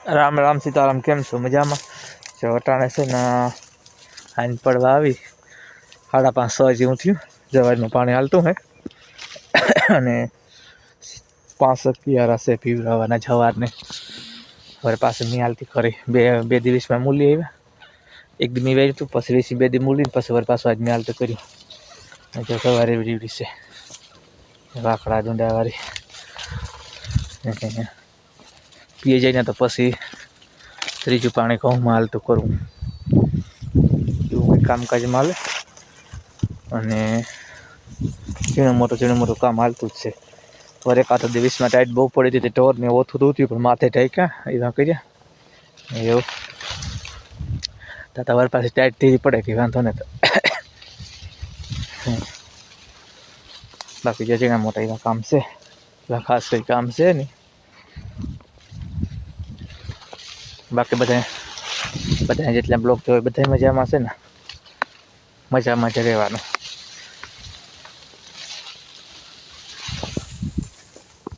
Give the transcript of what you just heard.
રામ રામ સીતારામ, કેમ છો? મજામાં? જો અટાણે છે ને હાઈન પડવા આવી 5:30 જેવું થયું. જવારનું પાણી હાલતું હે અને 5 કિયારા છે પીવડાવવાના જવારને. હવે પાછું નહીં હાલતી ખરી. બે દિવસમાં મૂલી આવ્યા. એક દી મેં વેચ્યું પછી વેચી 2 દી મૂલી પછી વર પાછું આજ મેં હાલતું કર્યું. જો સવારે એવડી છે વાકડા ડુંડાવાળી પીએ જાય ને તો પછી ત્રીજું પાણી ઘઉંમાં હાલતું કરવું એવું કંઈ કામકાજમાં હાલે. અને ઝીણું મોટું કામ હાલતું જ છે. વર એકાદ દિવસમાં ટાઈટ બહુ પડી હતી ટોરને ઓછું દૂધ્યું પણ માથે ઢાંક્યા એવા કર્યા એવું. તો તમારી પાસે ટાઈટ ધીરી પડે કે વાંધો ને. તો બાકી જે ઝીણા મોટા એવા કામ છે એવા ખાસ કંઈ કામ છે નહીં. બાકી બધા જેટલા બ્લોગ જોવે બધા મજામાં છે ને. મજામાં જ રહેવાનું.